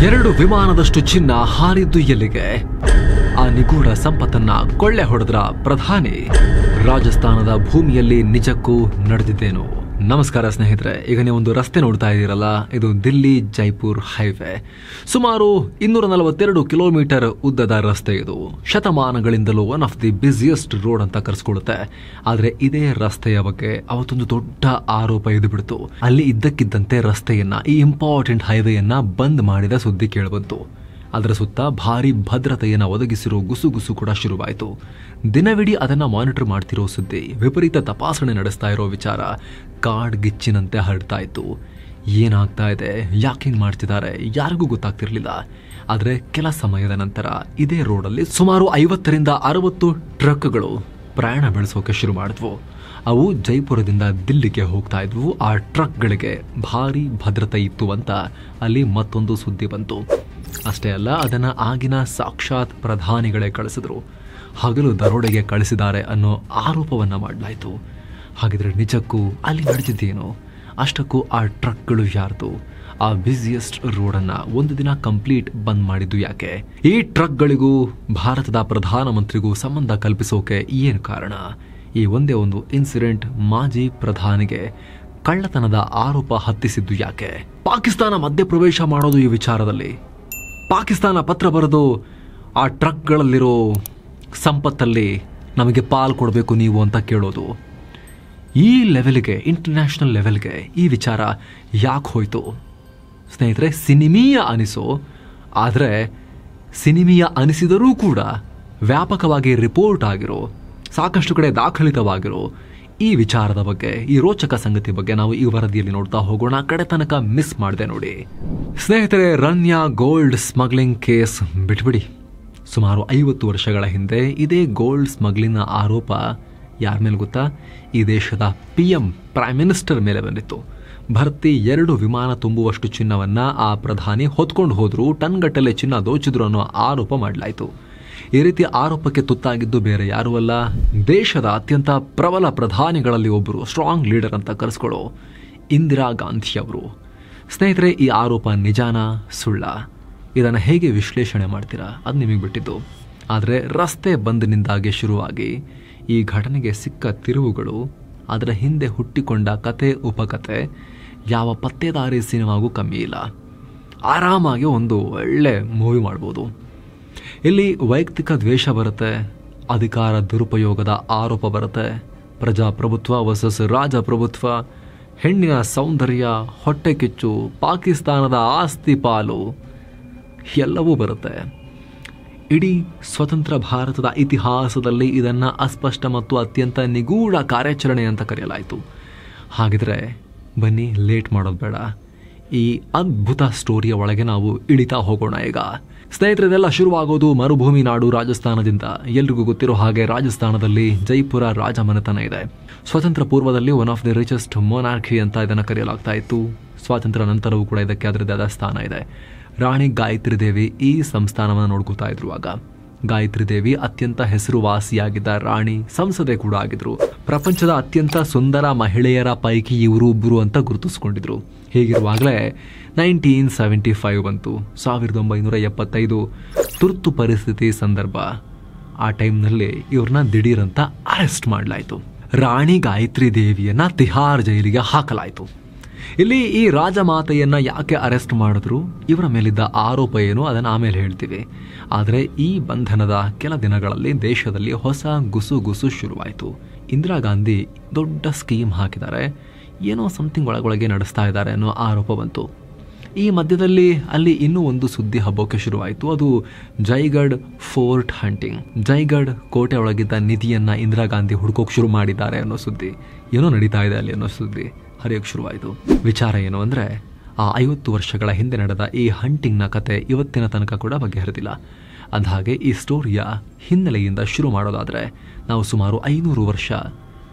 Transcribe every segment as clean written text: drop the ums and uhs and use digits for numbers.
2 ವಿಮಾನದಷ್ಟು ಚಿನ್ನ ಹಾರಿದ್ದು ಎಲ್ಲಿಗೆ? ಆ ನಿಗೂಢ ಸಂಪತ್ತನ್ನ ಕೊಳ್ಳೆ ಹೊಡೆದ್ರ ಪ್ರಧಾನಿ. ರಾಜಸ್ಥಾನದ ಭೂಮಿಯಲ್ಲಿ ನಿಜಕ್ಕೂ ನಡೆದಿದ್ದೇನು? ನಮಸ್ಕಾರ ಸ್ನೇಹಿತರೆ, ಈಗ ನೀವೊಂದು ರಸ್ತೆ ನೋಡ್ತಾ ಇದ್ದೀರಲ್ಲ, ಇದು ದಿಲ್ಲಿ ಜೈಪುರ್ ಹೈವೇ. ಸುಮಾರು 242 ಕಿಲೋಮೀಟರ್ ಉದ್ದದ ರಸ್ತೆ ಇದು. ಶತಮಾನಗಳಿಂದಲೂ one of the busiest road ಅಂತ ಕರೆಸ್ಕೊಳ್ಳುತ್ತೆ. ಆದ್ರೆ ಇದೇ ರಸ್ತೆಯ ಬಗ್ಗೆ ಅವತ್ತೊಂದು ದೊಡ್ಡ ಆರೋಪ ಎದ್ದುಬಿಡ್ತು. ಅಲ್ಲಿ ಇದ್ದಕ್ಕಿದ್ದಂತೆ ರಸ್ತೆಯನ್ನ, ಈ ಇಂಪಾರ್ಟೆಂಟ್ ಹೈವೇಯನ್ನ ಬಂದ್ ಮಾಡಿದ ಸುದ್ದಿ ಕೇಳಿಬಂತು. ಅದರ ಸುತ್ತ ಭಾರಿ ಭದ್ರತೆಯನ್ನು ಒದಗಿಸಿರೋ ಗುಸುಗುಸು ಕೂಡ ಶುರುವಾಯಿತು. ದಿನವಿಡೀ ಅದನ್ನ ಮಾನಿಟರ್ ಮಾಡ್ತಿರೋ ಸುದ್ದಿ, ವಿಪರೀತ ತಪಾಸಣೆ ನಡೆಸ್ತಾ ಇರೋ ವಿಚಾರ ಕಾಡ್ಗಿಚ್ಚಿನಂತೆ ಹರಡ್ತಾ ಇತ್ತು. ಏನಾಗ್ತಾ ಇದೆ, ಯಾಕಿಂಗ್ ಮಾಡ್ತಿದ್ದಾರೆ, ಯಾರಿಗೂ ಗೊತ್ತಾಗ್ತಿರ್ಲಿಲ್ಲ. ಆದರೆ ಕೆಲ ಸಮಯದ ನಂತರ ಇದೇ ರೋಡಲ್ಲಿ ಸುಮಾರು 50ರಿಂದ 60 ಟ್ರಕ್ಗಳು ಪ್ರಯಾಣ ಬೆಳೆಸೋಕೆ ಶುರು ಮಾಡಿದ್ವು. ಅವು ಜೈಪುರದಿಂದ ದಿಲ್ಲಿಗೆ ಹೋಗ್ತಾ ಇದ್ವು. ಆ ಟ್ರಕ್ಗಳಿಗೆ ಭಾರಿ ಭದ್ರತೆ ಇತ್ತು ಅಂತ ಅಲ್ಲಿ ಮತ್ತೊಂದು ಸುದ್ದಿ ಬಂತು. ಅಷ್ಟೇ ಅಲ್ಲ, ಅದನ್ನ ಆಗಿನ ಸಾಕ್ಷಾತ್ ಪ್ರಧಾನಿಗಳೇ ಕಳಿಸಿದ್ರು. ಹಗಲು ದರೋಡೆಗೆ ಕಳಿಸಿದ್ದಾರೆ ಅನ್ನೋ ಆರೋಪವನ್ನ ಮಾಡಲಾಯಿತು. ಹಾಗಿದ್ರೆ ನಿಜಕ್ಕೂ ಅಲ್ಲಿ ನಡೆದಿದ್ದೇನು? ಅಷ್ಟಕ್ಕೂ ಆ ಟ್ರಕ್ಗಳು ಯಾರ್ದು? ಆ ಬ್ಯುಸಿಯೆಸ್ಟ್ ರೋಡನ್ನ ಒಂದು ದಿನ ಕಂಪ್ಲೀಟ್ ಬಂದ್ ಮಾಡಿದ್ದು ಯಾಕೆ? ಈ ಟ್ರಕ್ಗಳಿಗೂ ಭಾರತದ ಪ್ರಧಾನಮಂತ್ರಿಗೂ ಸಂಬಂಧ ಕಲ್ಪಿಸೋಕೆ ಏನು ಕಾರಣ? ಈ ಒಂದೇ ಒಂದು ಇನ್ಸಿಡೆಂಟ್ ಮಾಜಿ ಪ್ರಧಾನಿಗೆ ಕಳ್ಳತನದ ಆರೋಪ ಹತ್ತಿಸಿದ್ದು ಯಾಕೆ? ಪಾಕಿಸ್ತಾನ ಮಧ್ಯಪ್ರವೇಶ ಮಾಡೋದು ಈ ವಿಚಾರದಲ್ಲಿ. ಪಾಕಿಸ್ತಾನ ಪತ್ರ ಬರೆದು ಆ ಟ್ರಕ್ಗಳಲ್ಲಿರೋ ಸಂಪತ್ತಲ್ಲಿ ನಮಗೆ ಪಾಲು ಕೊಡಬೇಕು ನೀವು ಅಂತ ಕೇಳೋದು. ಈ ಲೆವೆಲ್ಗೆ, ಇಂಟರ್ನ್ಯಾಷನಲ್ ಲೆವೆಲ್ಗೆ ಈ ವಿಚಾರ ಯಾಕೆ ಹೋಯ್ತು? ಸ್ನೇಹಿತರೆ, ಸಿನಿಮೀಯ ಅನಿಸೋ, ಆದರೆ ಸಿನಿಮೀಯ ಅನಿಸಿದರೂ ಕೂಡ ವ್ಯಾಪಕವಾಗಿ ರಿಪೋರ್ಟ್ ಆಗಿರೋ, ಸಾಕಷ್ಟು ಕಡೆ ದಾಖಲಿತವಾಗಿರೋ ಈ ವಿಚಾರದ ಬಗ್ಗೆ, ಈ ರೋಚಕ ಸಂಗತಿ ಬಗ್ಗೆ ನಾವು ಈ ವರದಿಯಲ್ಲಿ ನೋಡ್ತಾ ಹೋಗೋಣ. ಕಡೆ ತನಕ ಮಿಸ್ ಮಾಡಿದೆ ನೋಡಿ ಸ್ನೇಹಿತರೆ. ರನ್ಯಾ ಗೋಲ್ಡ್ ಸ್ಮಗ್ಲಿಂಗ್ ಕೇಸ್ ಬಿಟ್ಬಿಡಿ. ಸುಮಾರು 50 ವರ್ಷಗಳ ಹಿಂದೆ ಇದೇ ಗೋಲ್ಡ್ ಸ್ಮಗ್ಲಿಂಗ್ ಆರೋಪ ಯಾರ ಮೇಲೆ ಗೊತ್ತಾ? ಈ ದೇಶದ PM, ಪ್ರೈಮ್ ಮಿನಿಸ್ಟರ್ ಮೇಲೆ ಬಂದಿತ್ತು. ಭರ್ತಿ 2 ವಿಮಾನ ತುಂಬುವಷ್ಟು ಚಿನ್ನವನ್ನ ಆ ಪ್ರಧಾನಿ ಹೊತ್ಕೊಂಡು ಹೋದ್ರು, ಟನ್ಗಟ್ಟಲೆ ಚಿನ್ನ ದೋಚಿದ್ರು ಅನ್ನೋ ಆರೋಪ ಮಾಡಲಾಯಿತು. ಈ ರೀತಿ ಆರೋಪಕ್ಕೆ ತುತ್ತಾಗಿದ್ದು ಬೇರೆ ಯಾರೂ ಅಲ್ಲ, ದೇಶದ ಅತ್ಯಂತ ಪ್ರಬಲ ಪ್ರಧಾನಿಗಳಲ್ಲಿ ಒಬ್ಬರು, ಸ್ಟ್ರಾಂಗ್ ಲೀಡರ್ ಅಂತ ಕರೆಸ್ಕೊಳ್ಳೋ ಇಂದಿರಾ ಗಾಂಧಿ ಅವರು. ಸ್ನೇಹಿತರೆ, ಈ ಆರೋಪ ನಿಜಾನ ಸುಳ್ಳ? ಇದನ್ನು ಹೇಗೆ ವಿಶ್ಲೇಷಣೆ ಮಾಡ್ತೀರಾ? ಅದು ನಿಮಗೆ ಬಿಟ್ಟಿದ್ದು. ಆದರೆ ರಸ್ತೆ ಬಂದ್ನಿಂದಾಗಿ ಶುರುವಾಗಿ ಈ ಘಟನೆಗೆ ಸಿಕ್ಕ ತಿರುವುಗಳು, ಅದರ ಹಿಂದೆ ಹುಟ್ಟಿಕೊಂಡ ಕತೆ ಉಪಕತೆ ಯಾವ ಪತ್ತೇದಾರಿ ಸಿನಿಮಾಗೂ ಕಮ್ಮಿ ಇಲ್ಲ. ಆರಾಮಾಗಿ ಒಂದು ಒಳ್ಳೆ ಮೂವಿ ಮಾಡ್ಬೋದು. ಇಲ್ಲಿ ವೈಯಕ್ತಿಕ ದ್ವೇಷ ಬರುತ್ತೆ, ಅಧಿಕಾರ ದುರುಪಯೋಗದ ಆರೋಪ ಬರುತ್ತೆ, ಪ್ರಜಾಪ್ರಭುತ್ವ ವರ್ಸಸ್ ರಾಜಪ್ರಭುತ್ವ, ಹೆಣ್ಣಿನ ಸೌಂದರ್ಯ, ಹೊಟ್ಟೆ ಕಿಚ್ಚು, ಪಾಕಿಸ್ತಾನದ ಆಸ್ತಿ ಪಾಲು ಎಲ್ಲವೂ ಬರುತ್ತೆ. ಇಡೀ ಸ್ವತಂತ್ರ ಭಾರತದ ಇತಿಹಾಸದಲ್ಲಿ ಇದನ್ನು ಅಸ್ಪಷ್ಟ ಮತ್ತು ಅತ್ಯಂತ ನಿಗೂಢ ಕಾರ್ಯಾಚರಣೆ ಅಂತ ಕರೆಯಲಾಯಿತು. ಹಾಗಿದ್ರೆ ಬನ್ನಿ, ಲೇಟ್ ಮಾಡೋದು ಬೇಡ, ಈ ಅದ್ಭುತ ಸ್ಟೋರಿಯ ಒಳಗೆ ನಾವು ಇಳಿತಾ ಹೋಗೋಣ. ಈಗ ಸ್ನೇಹಿತರೆ, ಇದೆಲ್ಲ ಶುರುವಾಗೋದು ಮರುಭೂಮಿ ನಾಡು ರಾಜಸ್ಥಾನದಿಂದ. ಎಲ್ರಿಗೂ ಗೊತ್ತಿರೋ ಹಾಗೆ ರಾಜಸ್ಥಾನದಲ್ಲಿ ಜೈಪುರ ರಾಜಮನೆತನ ಇದೆ. ಸ್ವಾತಂತ್ರ್ಯ ಪೂರ್ವದಲ್ಲಿ one of the richest monarchy ಅಂತ ಇದನ್ನು ಕರೆಯಲಾಗ್ತಾ ಇತ್ತು. ಸ್ವಾತಂತ್ರ್ಯ ನಂತರವೂ ಕೂಡ ಇದಕ್ಕೆ ಅದರದೇ ಆದ ಸ್ಥಾನ ಇದೆ. ರಾಣಿ ಗಾಯತ್ರಿ ದೇವಿ ಈ ಸಂಸ್ಥಾನವನ್ನು ನೋಡ್ಕೋತಾ ಇದ್ರು. ಆಗ ಗಾಯತ್ರಿ ದೇವಿ ಅತ್ಯಂತ ಹೆಸರುವಾಸಿಯಾಗಿದ್ದ ರಾಣಿ, ಸಂಸದೆ ಕೂಡ ಆಗಿದ್ರು. ಪ್ರಪಂಚದ ಅತ್ಯಂತ ಸುಂದರ ಮಹಿಳೆಯರ ಪೈಕಿ ಇವರು ಒಬ್ಬರು ಅಂತ ಗುರುತಿಸ್ಕೊಂಡಿದ್ರು. ಹೀಗಿರುವಾಗಲೇ 1975 ಬಂತು, 1975 ತುರ್ತು ಪರಿಸ್ಥಿತಿ ಸಂದರ್ಭ. ಆ ಟೈಮ್ನಲ್ಲಿ ಇವ್ರನ್ನ ದಿಢೀರಂತ ಅರೆಸ್ಟ್ ಮಾಡಲಾಯಿತು. ರಾಣಿ ಗಾಯತ್ರಿ ದೇವಿಯನ್ನ ತಿಹಾರ್ ಜೈಲಿಗೆ ಹಾಕಲಾಯಿತು. ಇಲ್ಲಿ ಈ ರಾಜಮಾತೆಯನ್ನ ಯಾಕೆ ಅರೆಸ್ಟ್ ಮಾಡಿದ್ರು, ಇವರ ಮೇಲಿದ್ದ ಆರೋಪ ಏನು, ಅದನ್ನು ಆಮೇಲೆ ಹೇಳ್ತೀವಿ. ಆದರೆ ಈ ಬಂಧನದ ಕೆಲ ದಿನಗಳಲ್ಲಿ ದೇಶದಲ್ಲಿ ಹೊಸ ಗುಸುಗುಸು ಶುರುವಾಯಿತು. ಇಂದಿರಾ ಗಾಂಧಿ ದೊಡ್ಡ ಸ್ಕೀಮ್ ಹಾಕಿದ್ದಾರೆ, ಏನೋ ಸಮಥಿಂಗ್ ಒಳಗೊಳಗೆ ನಡೆಸ್ತಾ ಇದ್ದಾರೆ ಅನ್ನೋ ಆರೋಪ ಬಂತು. ಈ ಮಧ್ಯದಲ್ಲಿ ಅಲ್ಲಿ ಇನ್ನೂ ಒಂದು ಸುದ್ದಿ ಹಬ್ಬಕ್ಕೆ ಶುರುವಾಯಿತು. ಅದು ಜೈಗಢ್ ಫೋರ್ಟ್ ಹಂಟಿಂಗ್. ಜೈಗಢ್ ಕೋಟೆ ಒಳಗಿದ್ದ ನಿಧಿಯನ್ನ ಇಂದಿರಾ ಗಾಂಧಿ ಹುಡುಕೋಕೆ ಶುರು ಮಾಡಿದ್ದಾರೆ ಅನ್ನೋ ಸುದ್ದಿ, ಏನೋ ನಡೀತಾ ಇದೆ ಅಲ್ಲಿ ಅನ್ನೋ ಸುದ್ದಿ ಹರಿಯೋಕೆ ಶುರುವಾಯಿತು. ವಿಚಾರ ಏನು ಅಂದರೆ, ಆ 50 ವರ್ಷಗಳ ಹಿಂದೆ ನಡೆದ ಈ ಹಂಟಿಂಗ್ನ ಕತೆ ಇವತ್ತಿನ ತನಕ ಕೂಡ ಬಗೆಹರಿದಿಲ್ಲ. ಅಂದಹಾಗೆ ಈ ಸ್ಟೋರಿಯ ಹಿನ್ನೆಲೆಯಿಂದ ಶುರು ಮಾಡೋದಾದರೆ ನಾವು ಸುಮಾರು 500 ವರ್ಷ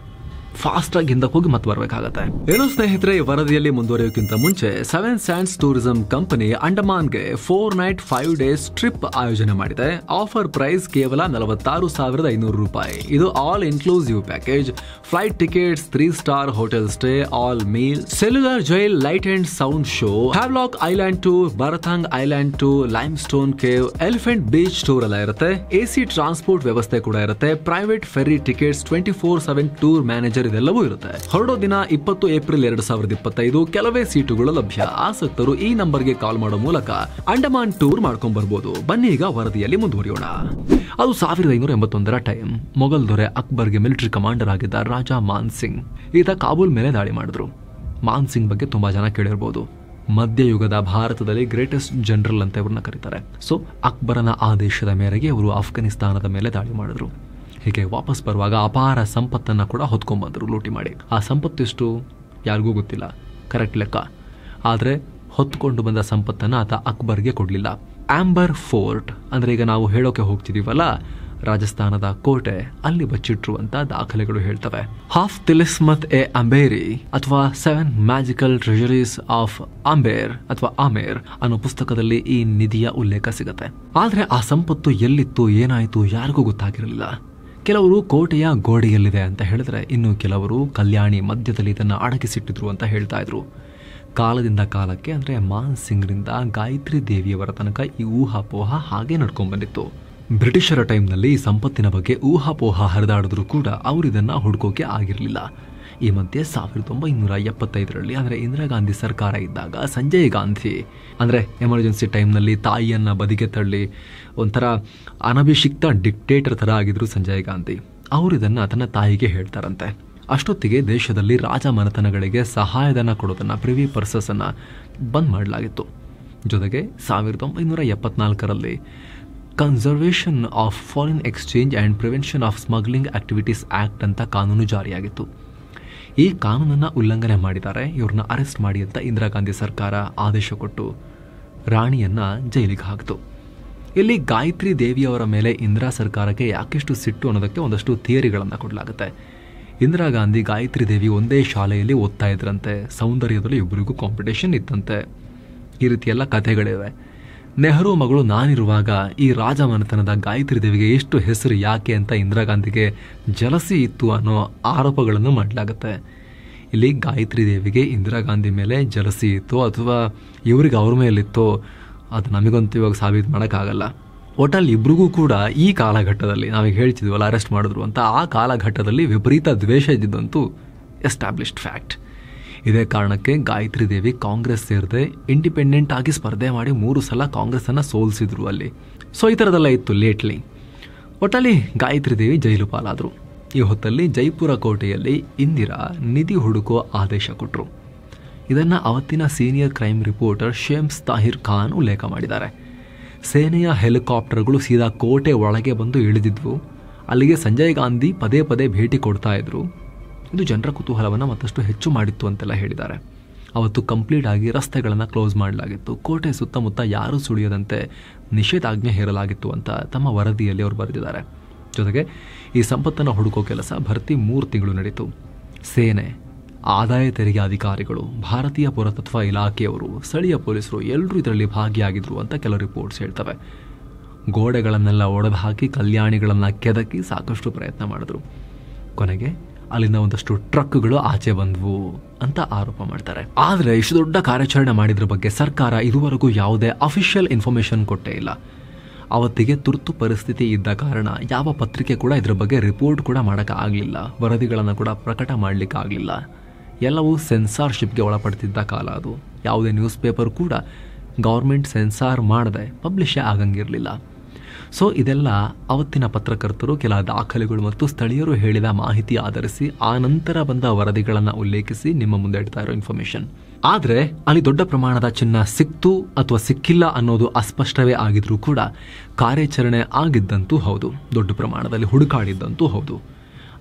ಫಾಸ್ಟ್ ಆಗಿ ಹಿಂದಕ್ಕೆ ಹೋಗಿ ಮತ್ತೆ ಬರಬೇಕಾಗತ್ತೆ. ಏನೋ ಸ್ನೇಹಿತರೆ, ಈ ವರದಿಯಲ್ಲಿ ಮುಂದುವರಿಯೋಕ್ಕಿಂತ ಮುಂಚೆ 7 Sands ಟೂರಿಸಂ ಕಂಪನಿ ಅಂಡಮಾನ್ಗೆ 4 ನೈಟ್ 5 ಡೇಸ್ ಟ್ರಿಪ್ ಆಯೋಜನೆ ಮಾಡಿದೆ. ಆಫರ್ ಪ್ರೈಸ್ ಕೇವಲ 46,500 ರೂಪಾಯಿ. ಇದು all inclusive package, flight tickets, 3 star hotel stay, all meal, cellular jail, light and sound show, Havelock island tour, Baratang island tour, limestone cave, elephant beach tour ಎಲ್ಲ ಇರುತ್ತೆ. AC transport ವ್ಯವಸ್ಥೆ ಕೂಡ ಇರುತ್ತೆ. Private ferry tickets, 24/7 tour manager ಇದೆಲ್ಲವೂ ಇರುತ್ತೆ. ಹೊರಡೋ ದಿನ 20 April 2025. ಕೆಲವೇ ಸೀಟುಗಳು ಲಭ್ಯ. ಆಸಕ್ತರು ಈ ನಂಬರ್ಗೆ ಕಾಲ್ ಮಾಡೋ ಮೂಲಕ ಅಂಡಮಾನ್ ಟೂರ್ ಮಾಡ್ಕೊಂಡ್ ಬರ್ಬೋದು. ಬನ್ನಿ ಈಗ ವರದಿಯಲ್ಲಿ ಮುಂದುವರಿಯೋಣ. ಅದು 1581 ಟೈಮ್. ಮೊಘಲ್ ದೊರೆ ಅಕ್ಬರ್ಗೆ ಮಿಲಿಟರಿ ಕಮಾಂಡರ್ ಆಗಿದ್ದ ರಾಜ ಮಾನ್ ಸಿಂಗ್ ಈತ ಕಾಬೂಲ್ ಮೇಲೆ ದಾಳಿ ಮಾಡಿದ್ರು. ಮಾನ್ ಸಿಂಗ್ ಬಗ್ಗೆ ತುಂಬಾ ಜನ ಕೇಳಿರ್ಬೋದು. ಮಧ್ಯಯುಗದ ಭಾರತದಲ್ಲಿ ಗ್ರೇಟೆಸ್ಟ್ ಜನರಲ್ ಅಂತ ಇವ್ರನ್ನ ಕರೀತಾರೆ. ಸೊ ಅಕ್ಬರನ ಆದೇಶದ ಮೇರೆಗೆ ಇವರು ಅಫ್ಘಾನಿಸ್ತಾನದ ಮೇಲೆ ದಾಳಿ ಮಾಡಿದ್ರು. ಹೀಗೆ ವಾಪಸ್ ಬರುವಾಗ ಅಪಾರ ಸಂಪತ್ತನ್ನ ಕೂಡ ಹೊತ್ಕೊಂಡ್ಬಂದ್ರು ಲೂಟಿ ಮಾಡಿ. ಆ ಸಂಪತ್ತಿಷ್ಟು ಯಾರಿಗೂ ಗೊತ್ತಿಲ್ಲ ಕರೆಕ್ಟ್ ಲೆಕ್ಕ. ಆದ್ರೆ ಹೊತ್ಕೊಂಡು ಬಂದ ಸಂಪತ್ತನ್ನ ಆತ ಅಕ್ಬರ್ಗೆ ಕೊಡ್ಲಿಲ್ಲ. ಆಂಬರ್ ಫೋರ್ಟ್ ಅಂದ್ರೆ ಈಗ ನಾವು ಹೇಳೋಕೆ ಹೋಗ್ತಿದೀವಲ್ಲ, ರಾಜಸ್ಥಾನದ ಕೋಟೆ, ಅಲ್ಲಿ ಬಚ್ಚಿಟ್ರು ಅಂತ ದಾಖಲೆಗಳು ಹೇಳ್ತವೆ. ಹಾಫ್ ತಿಲಿಸ್ಮತ್ ಎ ಅಂಬೇರಿ ಅಥವಾ 7 ಮ್ಯಾಜಿಕಲ್ ಟ್ರೆಜರೀಸ್ ಆಫ್ ಅಂಬೇರ್ ಅಥವಾ ಆಮೇರ್ ಅನ್ನೋ ಪುಸ್ತಕದಲ್ಲಿ ಈ ನಿಧಿಯ ಉಲ್ಲೇಖ ಸಿಗುತ್ತೆ. ಆದ್ರೆ ಆ ಸಂಪತ್ತು ಎಲ್ಲಿತ್ತು, ಏನಾಯ್ತು, ಯಾರಿಗೂ ಗೊತ್ತಾಗಿರಲಿಲ್ಲ. ಕೆಲವರು ಕೋಟೆಯ ಗೋಡೆಯಲ್ಲಿದೆ ಅಂತ ಹೇಳಿದ್ರೆ, ಇನ್ನು ಕೆಲವರು ಕಲ್ಯಾಣಿ ಮಧ್ಯದಲ್ಲಿ ಇದನ್ನ ಅಡಗಿಸಿಟ್ಟಿದ್ರು ಅಂತ ಹೇಳ್ತಾ ಇದ್ರು. ಕಾಲದಿಂದ ಕಾಲಕ್ಕೆ ಅಂದ್ರೆ ಮಾನ್ ಸಿಂಗ್ರಿಂದ ಗಾಯತ್ರಿ ದೇವಿಯವರ ತನಕ ಈ ಊಹಾಪೋಹ ಹಾಗೆ ನಡ್ಕೊಂಡ್ ಬಂದಿತ್ತು. ಬ್ರಿಟಿಷರ ಟೈಮ್ನಲ್ಲಿ ಈ ಸಂಪತ್ತಿನ ಬಗ್ಗೆ ಊಹಾಪೋಹ ಹರಿದಾಡಿದ್ರು ಕೂಡ ಅವರು ಇದನ್ನ ಹುಡುಕೋಕೆ ಆಗಿರಲಿಲ್ಲ. ಈ ಮಧ್ಯೆ 1975ರಲ್ಲಿ ಅಂದ್ರೆ ಇಂದಿರಾ ಗಾಂಧಿ ಸರ್ಕಾರ ಇದ್ದಾಗ ಸಂಜಯ್ ಗಾಂಧಿ ಅಂದ್ರೆ ಎಮರ್ಜೆನ್ಸಿ ಟೈಮ್ನಲ್ಲಿ ತಾಯಿಯನ್ನ ಬದಿಗೆ ತಳ್ಳಿ ಒಂಥರ ಅನಭಿಷಿಕ್ತ ಡಿಕ್ಟೇಟರ್ ತರ ಆಗಿದ್ರು ಸಂಜಯ್ ಗಾಂಧಿ. ಅವರು ಇದನ್ನ ತನ್ನ ತಾಯಿಗೆ ಹೇಳ್ತಾರಂತೆ. ಅಷ್ಟೊತ್ತಿಗೆ ದೇಶದಲ್ಲಿ ರಾಜಮನೆತನಗಳಿಗೆ ಸಹಾಯಧನ ಕೊಡೋದನ್ನ, ಪ್ರಿವಿ ಪರ್ಸಸ್ ಅನ್ನ ಬಂದ್ ಮಾಡಲಾಗಿತ್ತು. ಜೊತೆಗೆ 1974ರಲ್ಲಿ conservation of foreign exchange and prevention of smuggling activities act ಅಂತ ಕಾನೂನು ಜಾರಿಯಾಗಿತ್ತು. ಈ ಕಾನೂನನ್ನ ಉಲ್ಲಂಘನೆ ಮಾಡಿದ್ದಾರೆ, ಇವ್ರನ್ನ ಅರೆಸ್ಟ್ ಮಾಡಿ ಅಂತ ಇಂದಿರಾ ಗಾಂಧಿ ಸರ್ಕಾರ ಆದೇಶ ಕೊಟ್ಟು ರಾಣಿಯನ್ನ ಜೈಲಿಗೆ ಹಾಕಿತು. ಇಲ್ಲಿ ಗಾಯತ್ರಿ ದೇವಿಯವರ ಮೇಲೆ ಇಂದಿರಾ ಸರ್ಕಾರಕ್ಕೆ ಯಾಕೆಷ್ಟು ಸಿಟ್ಟು ಅನ್ನೋದಕ್ಕೆ ಒಂದಷ್ಟು ಥಿಯರಿಗಳನ್ನ ಕೊಡಲಾಗುತ್ತೆ. ಇಂದಿರಾ ಗಾಂಧಿ ಗಾಯತ್ರಿ ದೇವಿ ಒಂದೇ ಶಾಲೆಯಲ್ಲಿ ಓದ್ತಾ ಇದ್ರಂತೆ. ಸೌಂದರ್ಯದಲ್ಲಿ ಇಬ್ಬರಿಗೂ ಕಾಂಪಿಟೇಷನ್ ಇತ್ತಂತೆ. ಈ ರೀತಿಯೆಲ್ಲ ಕಥೆಗಳಿವೆ. ನೆಹರು ಮಗಳು ನಾನಿರುವಾಗ ಈ ರಾಜಮನೆತನದ ಗಾಯತ್ರಿ ದೇವಿಗೆ ಎಷ್ಟು ಹೆಸರು ಯಾಕೆ ಅಂತ ಇಂದಿರಾ ಗಾಂಧಿಗೆ ಜಲಸಿ ಇತ್ತು ಅನ್ನೋ ಆರೋಪಗಳನ್ನು ಮಾಡಲಾಗುತ್ತೆ. ಇಲ್ಲಿ ಗಾಯತ್ರಿ ದೇವಿಗೆ ಇಂದಿರಾ ಗಾಂಧಿ ಮೇಲೆ ಜಲಸಿ ಇತ್ತು ಅಥವಾ ಇವರಿಗೆ ಅವ್ರ ಮೇಲಿತ್ತೋ ಅದು ನಮಗಂತೂ ಇವಾಗ ಸಾಬೀತು ಮಾಡೋಕ್ಕಾಗಲ್ಲ. ಒಟ್ಟಲ್ಲಿ ಇಬ್ರಿಗೂ ಕೂಡ ಈ ಕಾಲಘಟ್ಟದಲ್ಲಿ ನಾವೀಗ ಹೇಳ್ತಿದ್ವಲ್ಲ ಅರೆಸ್ಟ್ ಮಾಡಿದ್ರು ಅಂತ, ಆ ಕಾಲಘಟ್ಟದಲ್ಲಿ ವಿಪರೀತ ದ್ವೇಷ ಇದ್ದಿದ್ದಂತೂ ಎಸ್ಟಾಬ್ಲಿಷ್ಡ್ ಫ್ಯಾಕ್ಟ್. ಇದೇ ಕಾರಣಕ್ಕೆ ಗಾಯತ್ರಿ ದೇವಿ ಕಾಂಗ್ರೆಸ್ ಸೇರದೆ ಇಂಡಿಪೆಂಡೆಂಟ್ ಆಗಿ ಸ್ಪರ್ಧೆ ಮಾಡಿ 3 ಸಲ ಕಾಂಗ್ರೆಸ್ ಅನ್ನ ಸೋಲಿಸಿದ್ರು ಅಲ್ಲಿ. ಸೊ ಈ ಥರದೆಲ್ಲ ಇತ್ತು ಲೇಟ್ಲಿ. ಒಟ್ಟಲ್ಲಿ ಗಾಯತ್ರಿ ದೇವಿ ಜೈಲು ಪಾಲಾದ್ರು. ಈ ಹೊತ್ತಲ್ಲಿ ಜೈಪುರ ಕೋಟೆಯಲ್ಲಿ ಇಂದಿರಾ ನಿಧಿ ಹುಡುಕೋ ಆದೇಶ ಕೊಟ್ಟರು. ಇದನ್ನ ಅವತ್ತಿನ senior crime reporter Shams Tahir Khan ಉಲ್ಲೇಖ ಮಾಡಿದ್ದಾರೆ. ಸೇನೆಯ ಹೆಲಿಕಾಪ್ಟರ್ಗಳು ಸೀದಾ ಕೋಟೆ ಒಳಗೆ ಬಂದು ಇಳಿದಿದ್ವು. ಅಲ್ಲಿಗೆ ಸಂಜಯ್ ಗಾಂಧಿ ಪದೇ ಪದೇ ಭೇಟಿ ಕೊಡ್ತಾ ಇದ್ರು. ಇದು ಜನರ ಕುತೂಹಲವನ್ನು ಮತ್ತಷ್ಟು ಹೆಚ್ಚು ಮಾಡಿತ್ತು ಅಂತೆಲ್ಲ ಹೇಳಿದ್ದಾರೆ. ಅವತ್ತು ಕಂಪ್ಲೀಟ್ ಆಗಿ ರಸ್ತೆಗಳನ್ನು ಕ್ಲೋಸ್ ಮಾಡಲಾಗಿತ್ತು. ಕೋಟೆ ಸುತ್ತಮುತ್ತ ಯಾರೂ ಸುಳಿಯದಂತೆ ನಿಷೇಧಾಜ್ಞೆ ಹೇರಲಾಗಿತ್ತು ಅಂತ ತಮ್ಮ ವರದಿಯಲ್ಲಿ ಅವರು ಬರೆದಿದ್ದಾರೆ. ಜೊತೆಗೆ ಈ ಸಂಪತ್ತನ್ನು ಹುಡುಕೋ ಕೆಲಸ ಭರ್ತಿ 3 ತಿಂಗಳು ನಡೀತು. ಸೇನೆ, ಆದಾಯ ತೆರಿಗೆ ಅಧಿಕಾರಿಗಳು, ಭಾರತೀಯ ಪುರಾತತ್ವ ಇಲಾಖೆಯವರು, ಸ್ಥಳೀಯ ಪೊಲೀಸರು ಎಲ್ಲರೂ ಇದರಲ್ಲಿ ಭಾಗಿಯಾಗಿದ್ರು ಅಂತ ಕೆಲವು ರಿಪೋರ್ಟ್ಸ್ ಹೇಳ್ತವೆ. ಗೋಡೆಗಳನ್ನೆಲ್ಲ ಒಡೆದು ಹಾಕಿ ಕಲ್ಯಾಣಿಗಳನ್ನು ಕೆದಕಿ ಸಾಕಷ್ಟು ಪ್ರಯತ್ನ ಮಾಡಿದ್ರು. ಕೊನೆಗೆ ಅಲ್ಲಿಂದ ಒಂದಷ್ಟು ಟ್ರಕ್ಗಳು ಆಚೆ ಬಂದ್ವು ಅಂತ ಆರೋಪ ಮಾಡ್ತಾರೆ. ಆದರೆ ಇಷ್ಟು ದೊಡ್ಡ ಕಾರ್ಯಾಚರಣೆ ಮಾಡಿದ್ರ ಬಗ್ಗೆ ಸರ್ಕಾರ ಇದುವರೆಗೂ ಯಾವುದೇ ಅಫಿಷಿಯಲ್ ಇನ್ಫಾರ್ಮೇಶನ್ ಕೊಟ್ಟೇ ಇಲ್ಲ. ಅವತ್ತಿಗೆ ತುರ್ತು ಪರಿಸ್ಥಿತಿ ಇದ್ದ ಕಾರಣ ಯಾವ ಪತ್ರಿಕೆ ಕೂಡ ಇದ್ರ ಬಗ್ಗೆ ರಿಪೋರ್ಟ್ ಕೂಡ ಮಾಡೋಕ್ಕಾಗಲಿಲ್ಲ, ವರದಿಗಳನ್ನು ಕೂಡ ಪ್ರಕಟ ಮಾಡಲಿಕ್ಕಾಗಲಿಲ್ಲ. ಎಲ್ಲವೂ ಸೆನ್ಸಾರ್ಶಿಪ್ಗೆ ಒಳಪಡ್ತಿದ್ದ ಕಾಲ ಅದು. ಯಾವುದೇ ನ್ಯೂಸ್ ಪೇಪರ್ ಕೂಡ ಗೌರ್ಮೆಂಟ್ ಸೆನ್ಸಾರ್ ಮಾಡದೆ ಪಬ್ಲಿಷೇ ಆಗಂಗಿರಲಿಲ್ಲ. ಸೊ ಇದೆಲ್ಲ ಅವತ್ತಿನ ಪತ್ರಕರ್ತರು ಕೆಲ ದಾಖಲೆಗಳು ಮತ್ತು ಸ್ಥಳೀಯರು ಹೇಳಿದ ಮಾಹಿತಿ ಆಧರಿಸಿ ಆ ನಂತರ ಬಂದ ವರದಿಗಳನ್ನು ಉಲ್ಲೇಖಿಸಿ ನಿಮ್ಮ ಮುಂದೆ ಇಡ್ತಾ ಇರೋ ಇನ್ಫಾರ್ಮೇಶನ್. ಆದರೆ ಅಲ್ಲಿ ದೊಡ್ಡ ಪ್ರಮಾಣದ ಚಿನ್ನ ಸಿಕ್ತು ಅಥವಾ ಸಿಕ್ಕಿಲ್ಲ ಅನ್ನೋದು ಅಸ್ಪಷ್ಟವೇ ಆಗಿದ್ರೂ ಕೂಡ ಕಾರ್ಯಾಚರಣೆ ಆಗಿದ್ದಂತೂ ಹೌದು, ದೊಡ್ಡ ಪ್ರಮಾಣದಲ್ಲಿ ಹುಡುಕಾಡಿದ್ದಂತೂ ಹೌದು.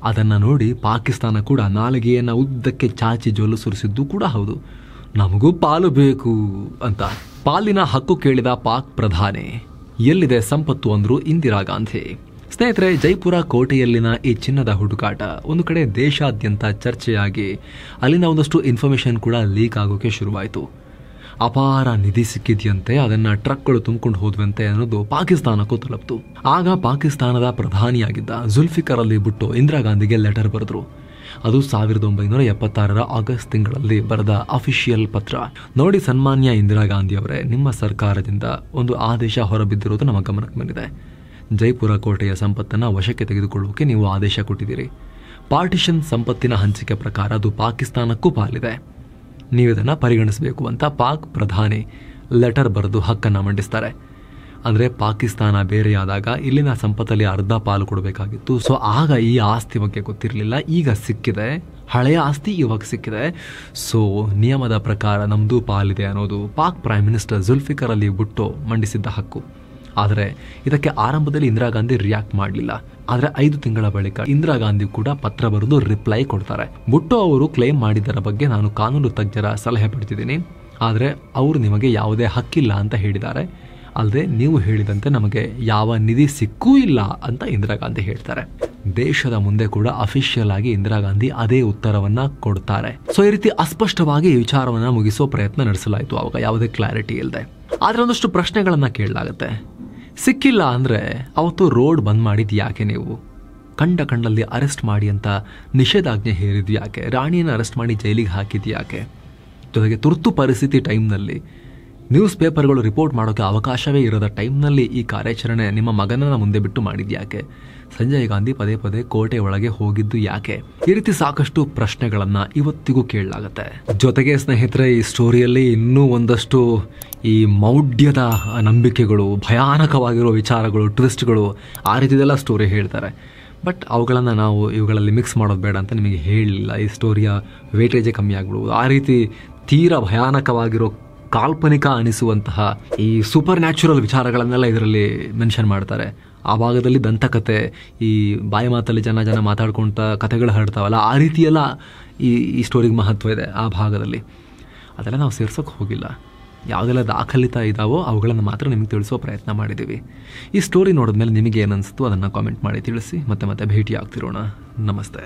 ಅದನ್ನು ನೋಡಿ ಪಾಕಿಸ್ತಾನ ಕೂಡ ನಾಲಿಗೆಯನ್ನು ಉದ್ದಕ್ಕೆ ಚಾಚಿ ಜೊಲ್ಲು ಸುರಿಸಿದ್ದು ಕೂಡ ಹೌದು. ನಮಗೂ ಪಾಲು ಬೇಕು ಅಂತ ಪಾಲಿನ ಹಕ್ಕು ಕೇಳಿದ ಪಾಕ್ ಪ್ರಧಾನಿ. ಎಲ್ಲಿದೆ ಸಂಪತ್ತು ಅಂದ್ರು ಇಂದಿರಾ ಗಾಂಧಿ. ಸ್ನೇಹಿತರೆ, ಜೈಪುರ ಕೋಟೆಯಲ್ಲಿನ ಈ ಚಿನ್ನದ ಹುಡುಕಾಟ ಒಂದು ಕಡೆ ದೇಶಾದ್ಯಂತ ಚರ್ಚೆಯಾಗಿ ಅಲ್ಲಿನ ಒಂದಷ್ಟು ಇನ್ಫಾರ್ಮೇಶನ್ ಕೂಡ ಲೀಕ್ ಆಗೋಕೆ ಶುರುವಾಯಿತು. ಅಪಾರ ನಿಧಿ ಸಿಕ್ಕಿದೆಯಂತೆ, ಅದನ್ನ ಟ್ರಕ್ಗಳು ತುಂಬಿಕೊಂಡು ಹೋದ್ವಂತೆ ಅನ್ನೋದು ಪಾಕಿಸ್ತಾನಕ್ಕೂ ತಲುಪ್ತು. ಆಗ ಪಾಕಿಸ್ತಾನದ ಪ್ರಧಾನಿಯಾಗಿದ್ದ ಜುಲ್ಫಿಕರ್ ಅಲಿ ಭುಟ್ಟೋ ಇಂದಿರಾ ಗಾಂಧಿಗೆ ಲೆಟರ್ ಬರೆದ್ರು. ಅದು 1976 ಆಗಸ್ಟ್ ತಿಂಗಳಲ್ಲಿ ಬರೆದ ಅಫಿಷಿಯಲ್ ಪತ್ರ. ನೋಡಿ ಸನ್ಮಾನ್ಯ ಇಂದಿರಾ ಗಾಂಧಿ ಅವರೇ, ನಿಮ್ಮ ಸರ್ಕಾರದಿಂದ ಒಂದು ಆದೇಶ ಹೊರಬಿದ್ದಿರೋದು ನಮ್ಮ ಗಮನಕ್ಕೆ ಬಂದಿದೆ. ಜೈಪುರ ಕೋಟೆಯ ಸಂಪತ್ತನ್ನು ವಶಕ್ಕೆ ತೆಗೆದುಕೊಳ್ಳೋಕೆ ನೀವು ಆದೇಶ ಕೊಟ್ಟಿದ್ದೀರಿ. ಪಾರ್ಟಿಷನ್ ಸಂಪತ್ತಿನ ಹಂಚಿಕೆ ಪ್ರಕಾರ ಅದು ಪಾಕಿಸ್ತಾನಕ್ಕೂ ಪಾಲಿದೆ. ನೀವಿದನ್ನು ಪರಿಗಣಿಸಬೇಕು ಅಂತ ಪಾಕ್ ಪ್ರಧಾನಿ ಲೆಟರ್ ಬರೆದು ಹಕ್ಕನ್ನು ಮಂಡಿಸ್ತಾರೆ. ಅಂದರೆ ಪಾಕಿಸ್ತಾನ ಬೇರೆಯಾದಾಗ ಇಲ್ಲಿನ ಸಂಪತ್ತಲ್ಲಿ ಅರ್ಧ ಪಾಲು ಕೊಡಬೇಕಾಗಿತ್ತು. ಸೊ ಆಗ ಈ ಆಸ್ತಿ ಬಗ್ಗೆ ಗೊತ್ತಿರಲಿಲ್ಲ, ಈಗ ಸಿಕ್ಕಿದೆ. ಹಳೆಯ ಆಸ್ತಿ ಇವಾಗ ಸಿಕ್ಕಿದೆ. ಸೊ ನಿಯಮದ ಪ್ರಕಾರ ನಮ್ಮದು ಪಾಲಿದೆ ಅನ್ನೋದು ಪಾಕ್ ಪ್ರೈಮ್ ಮಿನಿಸ್ಟರ್ ಜುಲ್ಫಿಕರ್ ಅಲಿ ಭುಟ್ಟೋ ಮಂಡಿಸಿದ್ದ ಹಕ್ಕು. ಆದರೆ ಇದಕ್ಕೆ ಆರಂಭದಲ್ಲಿ ಇಂದಿರಾ ಗಾಂಧಿ ರಿಯಾಕ್ಟ್ ಮಾಡಲಿಲ್ಲ. ಆದರೆ 5 ತಿಂಗಳ ಬಳಿಕ ಇಂದಿರಾ ಗಾಂಧಿ ಕೂಡ ಪತ್ರ ಬರೆದು ರಿಪ್ಲೈ ಕೊಡ್ತಾರೆ. ಭುಟ್ಟೋ ಅವರು ಕ್ಲೇಮ್ ಮಾಡಿದ್ದರ ಬಗ್ಗೆ ನಾನು ಕಾನೂನು ತಜ್ಞರ ಸಲಹೆ ಪಡ್ತಿದ್ದೀನಿ, ಆದರೆ ಅವರು ನಿಮಗೆ ಯಾವುದೇ ಹಕ್ಕಿಲ್ಲ ಅಂತ ಹೇಳಿದ್ದಾರೆ. ಅಲ್ಲದೆ ನೀವು ಹೇಳಿದಂತೆ ನಮಗೆ ಯಾವ ನಿಧಿ ಸಿಕ್ಕೂ ಇಲ್ಲ ಅಂತ ಇಂದಿರಾ ಗಾಂಧಿ ಹೇಳ್ತಾರೆ. ದೇಶದ ಮುಂದೆ ಕೂಡ ಅಫಿಷಿಯಲ್ ಆಗಿ ಇಂದಿರಾ ಗಾಂಧಿ ಅದೇ ಉತ್ತರವನ್ನ ಕೊಡ್ತಾರೆ. ಸೊ ಈ ರೀತಿ ಅಸ್ಪಷ್ಟವಾಗಿ ಈ ವಿಚಾರವನ್ನ ಮುಗಿಸೋ ಪ್ರಯತ್ನ ನಡೆಸಲಾಯಿತು. ಅವಾಗ ಯಾವುದೇ ಕ್ಲಾರಿಟಿ ಇಲ್ಲದೆ. ಆದ್ರೆ ಒಂದಷ್ಟು ಪ್ರಶ್ನೆಗಳನ್ನ ಕೇಳಲಾಗುತ್ತೆ. ಸಿಕ್ಕಿಲ್ಲ ಅಂದ್ರೆ ಅವತ್ತು ರೋಡ್ ಬಂದ್ ಮಾಡಿದ್ ಯಾಕೆ? ನೀವು ಕಂಡಲ್ಲಿ ಅರೆಸ್ಟ್ ಮಾಡಿ ಅಂತ ನಿಷೇಧಾಜ್ಞೆ ಹೇರಿದ್ ಯಾಕೆ? ರಾಣಿಯನ್ನು ಅರೆಸ್ಟ್ ಮಾಡಿ ಜೈಲಿಗೆ ಹಾಕಿದ್ ಯಾಕೆ? ಜೊತೆಗೆ ತುರ್ತು ಪರಿಸ್ಥಿತಿ ಟೈಮ್ನಲ್ಲಿ ನ್ಯೂಸ್ ಪೇಪರ್ಗಳು ರಿಪೋರ್ಟ್ ಮಾಡೋಕೆ ಅವಕಾಶವೇ ಇರದ ಟೈಮ್ನಲ್ಲಿ ಈ ಕಾರ್ಯಾಚರಣೆ ನಿಮ್ಮ ಮಗನನ್ನ ಮುಂದೆ ಬಿಟ್ಟು ಮಾಡಿದ್ ಯಾಕೆ? ಸಂಜಯ್ ಗಾಂಧಿ ಪದೇ ಪದೇ ಕೋಟೆ ಒಳಗೆ ಹೋಗಿದ್ದು ಯಾಕೆ? ಈ ರೀತಿ ಸಾಕಷ್ಟು ಪ್ರಶ್ನೆಗಳನ್ನ ಇವತ್ತಿಗೂ ಕೇಳಲಾಗತ್ತೆ. ಜೊತೆಗೆ ಸ್ನೇಹಿತರೆ, ಈ ಸ್ಟೋರಿಯಲ್ಲಿ ಇನ್ನೂ ಒಂದಷ್ಟು ಈ ಮೌಢ್ಯದ ನಂಬಿಕೆಗಳು, ಭಯಾನಕವಾಗಿರೋ ವಿಚಾರಗಳು, ಟ್ವಿಸ್ಟ್ಗಳು, ಆ ರೀತಿದೆಲ್ಲ ಸ್ಟೋರಿ ಹೇಳ್ತಾರೆ. ಬಟ್ ಅವುಗಳನ್ನು ನಾವು ಇವುಗಳಲ್ಲಿ ಮಿಕ್ಸ್ ಮಾಡೋದು ಬೇಡ ಅಂತ ನಿಮಗೆ ಹೇಳಲಿಲ್ಲ. ಈ ಸ್ಟೋರಿಯ ವೇಟೇಜೇ ಕಮ್ಮಿ ಆಗ್ಬಿಡುವುದು. ಆ ರೀತಿ ತೀರಾ ಭಯಾನಕವಾಗಿರೋ, ಕಾಲ್ಪನಿಕ ಅನಿಸುವಂತಹ ಈ ಸೂಪರ್ ನ್ಯಾಚುರಲ್ ವಿಚಾರಗಳನ್ನೆಲ್ಲ ಇದರಲ್ಲಿ ಮೆನ್ಷನ್ ಮಾಡ್ತಾರೆ. ಆ ಭಾಗದಲ್ಲಿ ದಂತಕತೆ, ಈ ಬಾಯಿ ಮಾತಲ್ಲಿ ಜನ ಮಾತಾಡ್ಕೊಂತ ಕಥೆಗಳು ಹರಡ್ತಾವಲ್ಲ, ಆ ರೀತಿಯೆಲ್ಲ ಈ ಸ್ಟೋರಿಗೆ ಮಹತ್ವ ಇದೆ ಆ ಭಾಗದಲ್ಲಿ. ಅದೆಲ್ಲ ನಾವು ಸೇರ್ಸೋಕೆ ಹೋಗಿಲ್ಲ. ಯಾವುದೆಲ್ಲ ದಾಖಲಿತ ಇದ್ದಾವೋ ಅವುಗಳನ್ನು ಮಾತ್ರ ನಿಮಗೆ ತಿಳಿಸೋ ಪ್ರಯತ್ನ ಮಾಡಿದ್ದೀವಿ. ಈ ಸ್ಟೋರಿ ನೋಡಿದ್ಮೇಲೆ ನಿಮಗೆ ಏನನ್ನಿಸ್ತು ಅದನ್ನು ಕಾಮೆಂಟ್ ಮಾಡಿ ತಿಳಿಸಿ. ಮತ್ತೆ ಭೇಟಿ ಆಗ್ತಿರೋಣ. ನಮಸ್ತೆ.